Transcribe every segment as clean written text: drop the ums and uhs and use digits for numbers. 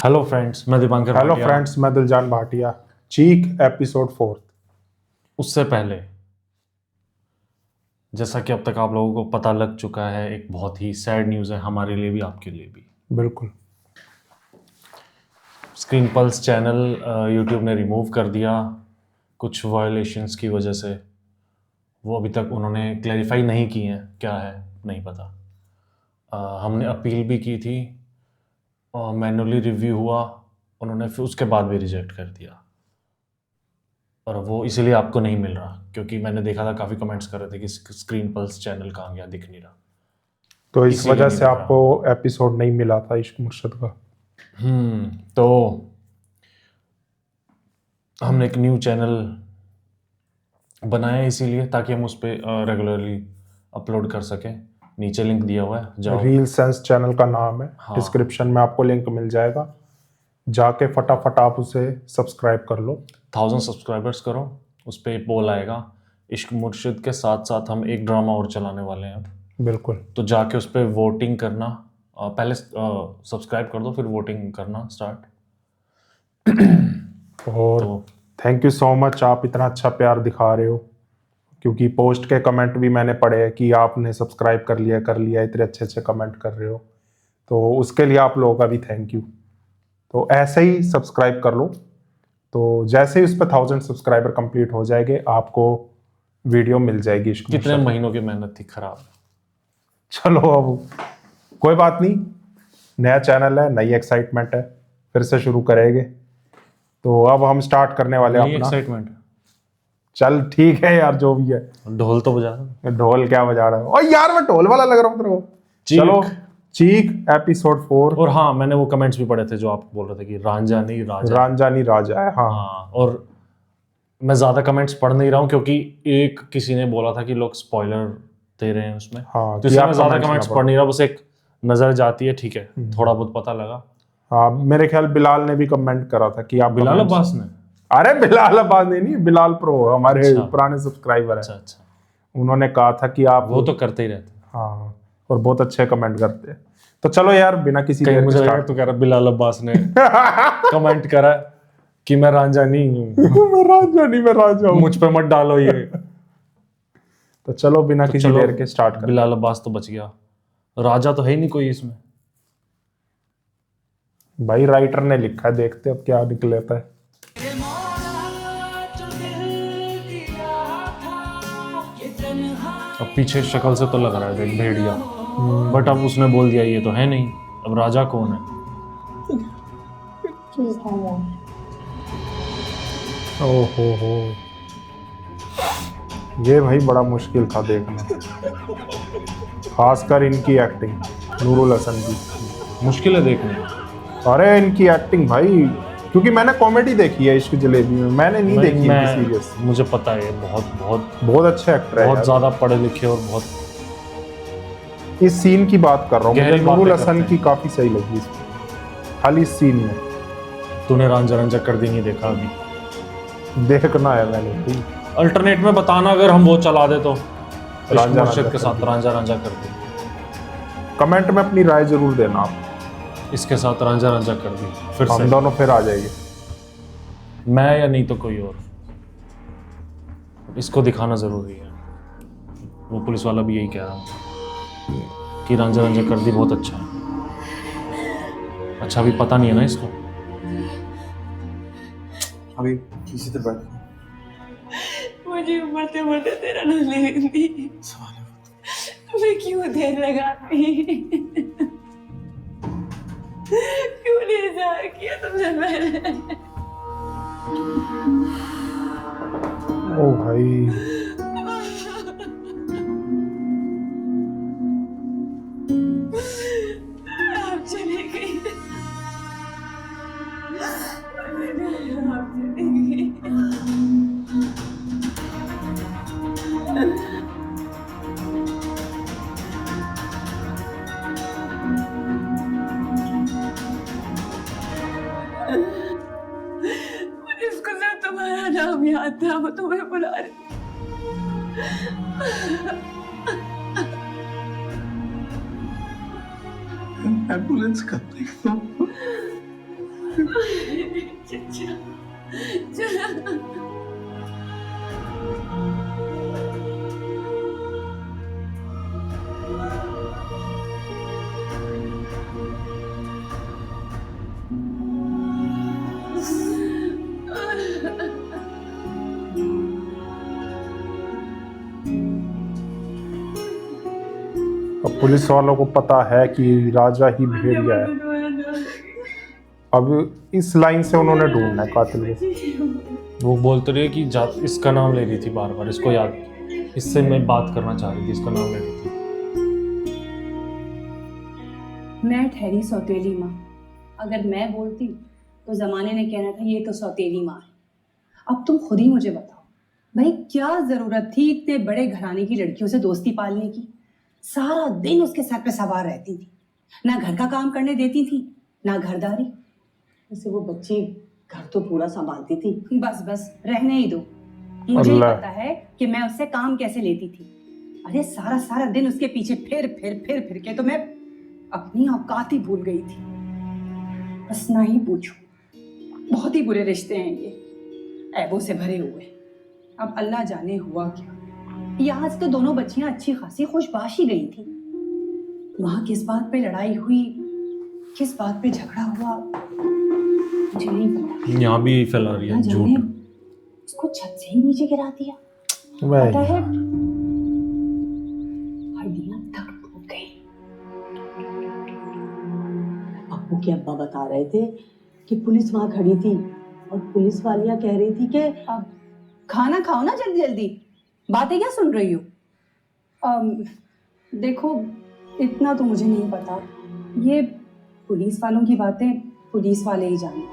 Hello friends, मैं Dipankar hello Bhatia. Friends, मैं दिलजान भाटिया। चीक episode 4। उससे पहले, जैसा कि अब तक आप लोगों को पता लग चुका है, एक बहुत ही सैड न्यूज़ है हमारे लिए भी, आपके लिए भी। बिल्कुल। स्क्रीन पल्स चैनल यूट्यूब ने रिमूव कर दिया कुछ वायलेशंस की वजह से। वो अभी तक उन्होंने क्लैरिफाई नहीं की हैं, क्या है नहीं पता। हमने अपील भी की थी, मैनुअली रिव्यू हुआ, उन्होंने फिर उसके बाद भी रिजेक्ट कर दिया। और वो इसीलिए आपको नहीं मिल रहा, क्योंकि मैंने देखा था काफ़ी कमेंट्स कर रहे थे कि स्क्रीन पल्स चैनल कहाँ गया, दिख नहीं रहा। तो इस इसीलिए वजह नहीं से दिख आपको रहा। एपिसोड नहीं मिला था इश्क मुर्शद का। तो हमने एक न्यू चैनल बनाया इसीलिए, ताकि हम उस पर रेगुलरली अपलोड कर सकें। नीचे लिंक दिया हुआ है, जाओ। रील सेंस चैनल का नाम है। हाँ। डिस्क्रिप्शन में आपको लिंक मिल जाएगा, जाके फटाफट आप उसे सब्सक्राइब कर लो। 1000 सब्सक्राइबर्स करो, उस पर एक पोल आएगा। इश्क मुर्शिद के साथ साथ हम एक ड्रामा और चलाने वाले हैं अब। बिल्कुल। तो जाके उस पर वोटिंग करना, पहले सब्सक्राइब कर दो, फिर वोटिंग करना स्टार्ट। और तो थैंक यू सो मच, आप इतना अच्छा प्यार दिखा रहे हो। क्योंकि पोस्ट के कमेंट भी मैंने पढ़े हैं कि आपने सब्सक्राइब कर लिया, इतने अच्छे अच्छे कमेंट कर रहे हो। तो उसके लिए आप लोगों का भी थैंक यू। तो ऐसे ही सब्सक्राइब कर लो। तो जैसे ही उस पर 1000 सब्सक्राइबर कंप्लीट हो जाएंगे, आपको वीडियो मिल जाएगी इश्क कितने मुर्शद। महीनों की मेहनत थी खराब। चलो अब कोई बात नहीं, नया चैनल है, नई एक्साइटमेंट है, फिर से शुरू करेंगे। तो अब हम स्टार्ट करने वाले हैं नई अपना। एक्साइटमेंट। चल ठीक है यार, जो भी है। ढोल तो बजा रहा। ढोल क्या बजा रहा है? और यार मैं ढोल वाला लग रहा हूँ तेरे को। चीक। चलो, चीक एपिसोड 4। और हाँ, मैंने वो कमेंट्स भी पढ़े थे जो आप बोल रहे थे कि रांझा नहीं राजा है। रांझानी राजा है, हाँ। हाँ, और मैं ज़्यादा कमेंट्स पढ़ नहीं रहा हूँ, क्योंकि एक किसी ने बोला था कि लोग स्पॉइलर दे रहे हैं उसमें। हाँ, तो कि इसलिए आप मैं ज़्यादा comments ना कमेंट्स पढ़ो। पढ़ नहीं रहा, बस एक नज़र जाती है, ठीक है, थोड़ा बहुत पता लगा। हाँ, मेरे ख्याल बिलाल ने भी कमेंट करा था कि आप बिलाल comments- अब्बास ने। अरे बिलाल अब्बास ने नहीं, बिलाल प्रो हमारे अच्छा। पुराने सब्सक्राइबर है। अच्छा अच्छा, उन्होंने कहा था कि आप, वो तो करते ही रहते हैं। हाँ, और बहुत अच्छे कमेंट करते हैं। तो चलो यार, बिना किसी कहीं देर के मुझे लगा स्टार्ट। तो कह रहा बिलाल अब्बास ने कमेंट करा कि मैं रांझा नहीं हूँ, मैं राजा नहीं, मैं राजा हूँ। मुझ पे मत डालो ये। तो चलो बिना तो किसी चलो, देर के स्टार्ट करते बिलाल अब्बास तो बच गया, राजा तो है ही नहीं कोई इसमें। हैं। भाई राइटर ने लिखा है, देखते अब क्या निकलता है। अब पीछे शक्ल से तो लग रहा है देख भेड़िया, बट अब उसने बोल दिया ये तो है नहीं, अब राजा कौन है? ओहो हो, ये भाई बड़ा मुश्किल था देखना, खासकर इनकी एक्टिंग, नूरुल हसन की। मुश्किल है देखने। अरे इनकी एक्टिंग भाई, क्योंकि मैंने कॉमेडी देखी है इश्क जलेबी में, मैंने नहीं देखी इनकी सीरियस। मुझे पता है, बहुत बहुत बहुत अच्छे एक्टर है बहुत यार। ज़्यादा पढ़े लिखे और बहुत इस सीन की बात कर रहा हूँ, मुझे गहरी बातें नूरुल करते हसन हैं। की काफी सही लगी इसमें, खाली इस सीन में। तूने रांझा रंझा कर दी नहीं देखा अभी? देखना है मैंने भी। अल्टरनेट में बताना अगर हम वो चला दे तो, इश्क रांझा मुर्शिद रांझा के कर साथ दी। रांझा रांझा कर दी, कमेंट में अपनी राय जरूर देना आप, इसके साथ रांझा रांझा कर दी, फिर हम से दोनों फिर आ जाएंगे। मैं या नहीं तो कोई और। इसको दिखाना जरूरी है। वो पुलिस वाला भी यही कह रहा है कि रांझा रांझा कर दी बहुत अच्छा है। अच्छा, अभी पता नहीं है ना इसको। अभी किसी तरह बैठ मुझे मरते मरते तेरा नाम ले दी, सवाल है। मैं क्यों देर लगाती, क्यों नहीं इजहार किया तुमसे मैंने। ओ भाई, आप चली गई, आप चली गई। मुझे उसको सिर्फ तुम्हारा नाम याद था, वो तुम्हें बुला रही। एम्बुलेंस कर रही हूँ। चचा चला अब पुलिस वालों को पता है कि राजा ही भेड़िया है। अब इस लाइन से उन्होंने ढूंढना है कातिल को। वो बोलते रहे कि जा इसका नाम ले रही थी बार बार, इसको याद, इससे मैं बात करना चाह रही थी, इसका नाम ले रही थी। मैं ठहरी सौतेली माँ। अगर मैं बोलती तो जमाने ने कहना था ये तो सौतेली माँ है। अब तुम खुद ही मुझे बताओ भाई, क्या जरूरत थी इतने बड़े घराने की लड़कियों से दोस्ती पालने की? सारा दिन उसके सर पे सवार रहती थी, ना घर का काम करने देती थी ना घरदारी। वैसे वो बच्ची घर तो पूरा संभालती थी। बस बस रहने ही दो, मुझे ही अल्लाह। पता है कि मैं उससे काम कैसे लेती थी। अरे सारा सारा दिन उसके पीछे फिर के तो मैं अपनी औकात ही भूल गई थी। बस ना ही पूछो, बहुत ही बुरे रिश्ते हैं ये, ऐबों से भरे हुए। अब अल्लाह जाने हुआ क्या। यहाँ से तो दोनों बच्चियां अच्छी खासी खुशबाश ही गई थी। वहां किस बात पे लड़ाई हुई, किस बात पे झगड़ा हुआ, मुझे नहीं पता। यहाँ भी फैला रही है ना जाने झूठ। उसको छत से ही नीचे गिरा दिया। वही। पता है हड्डियां तक टूट गई। पप्पू के अब्बा बता रहे थे कि पुलिस वहां खड़ी थी और पुलिस वालियां कह रही थी कि अब खाना खाओ ना जल्दी जल्दी, बातें क्या सुन रही हो? देखो इतना तो मुझे नहीं पता, ये पुलिस वालों की बातें पुलिस वाले ही जाने।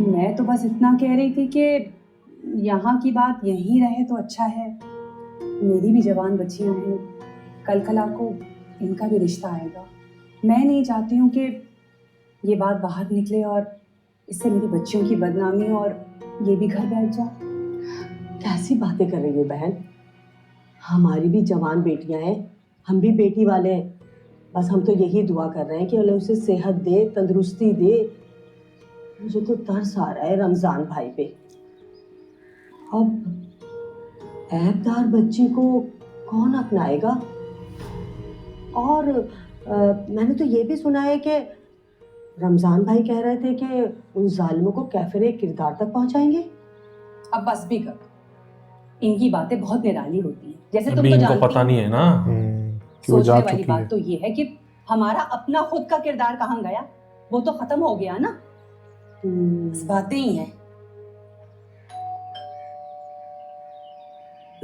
मैं तो बस इतना कह रही थी कि यहाँ की बात यहीं रहे तो अच्छा है। मेरी भी जवान बच्चियां हैं, कल कला को इनका भी रिश्ता आएगा। मैं नहीं चाहती हूँ कि ये बात बाहर निकले और इससे मेरी बच्चियों की बदनामी और ये भी घर बैठ जाए। कैसी बातें कर रही हो बहन, हमारी भी जवान बेटियां हैं, हम भी बेटी वाले हैं। बस हम तो यही दुआ कर रहे हैं कि अल्लाह उसे सेहत दे, तंदुरुस्ती दे। मुझे तो तरस आ रहा है रमजान भाई पे। अब ऐबदार बच्ची को कौन अपनाएगा? और मैंने तो ये भी सुना है कि रमजान भाई कह रहे थे कि उन जालिमों को कैफिर किरदार तक पहुंचाएंगे। अब बस भी कर, इनकी बातें बहुत निराली होती हैं, जैसे तुम अभी तो इनको जानती पता हो। नहीं है ना। कि वो जा सोचने वाली चुकी है। बात तो ये है कि हमारा अपना खुद का किरदार कहाँ गया, वो तो खत्म हो गया ना। बस बातें ही हैं।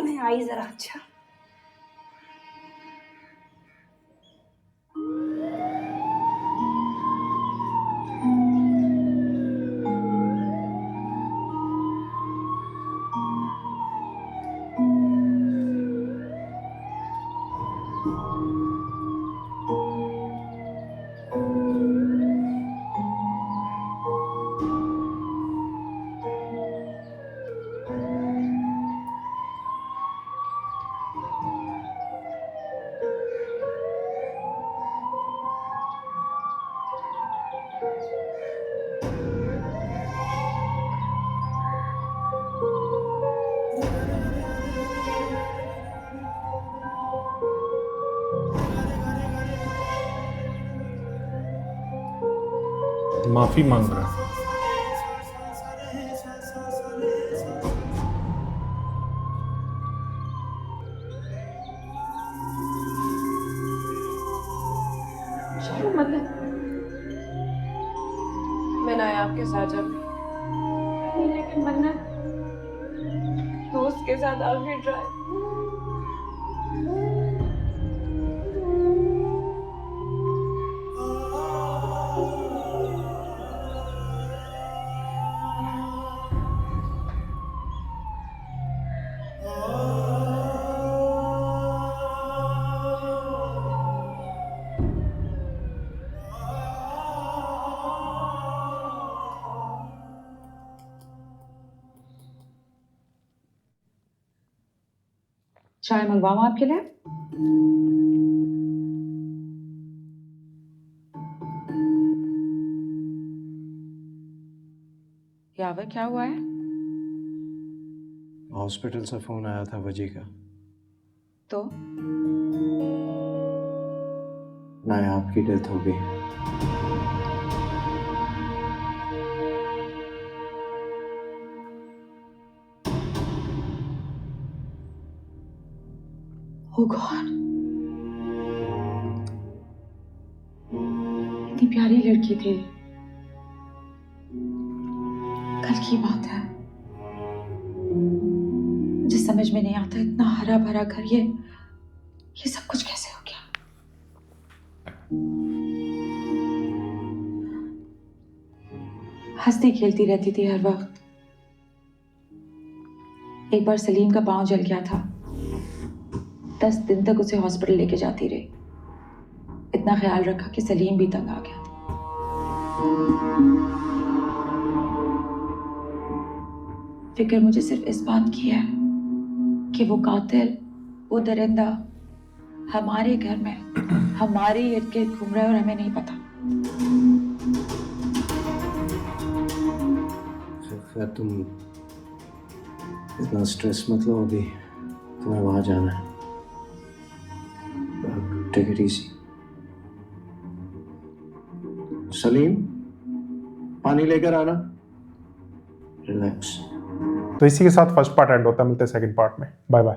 मैं आई जरा। अच्छा माफी मांग रहा है। चलो मतलब मैंने आया आपके साथ जब लेकिन मन्नत दोस्त के साथ आखिरी ड्राइव। चाय मंगवाऊं आपके लिए? मुसावर, क्या हुआ है? हॉस्पिटल से फोन आया था वजी का। तो नायाब की डेथ हो गई। ओ गॉड, इतनी प्यारी लड़की थी। कल की बात है, मुझे समझ में नहीं आता, इतना हरा भरा घर, ये सब कुछ कैसे हो गया? हंसती खेलती रहती थी हर वक्त। एक बार सलीम का पांव जल गया था, 10 दिन तक उसे हॉस्पिटल लेके जाती रही। इतना ख्याल रखा कि सलीम भी तंग आ गया था। फिक्र मुझे सिर्फ इस बात की है कि वो कातिल, वो दरिंदा हमारे घर में हमारे इर्द गिर्द घूम रहा है और हमें नहीं पता। खैर तुम इतना स्ट्रेस मत लो, अभी तुम्हें वहां जाना है। Take it easy. सलीम, पानी लेकर आना। रिलैक्स। तो इसी के साथ फर्स्ट पार्ट एंड होता है, मिलते हैं सेकंड पार्ट में। Bye bye.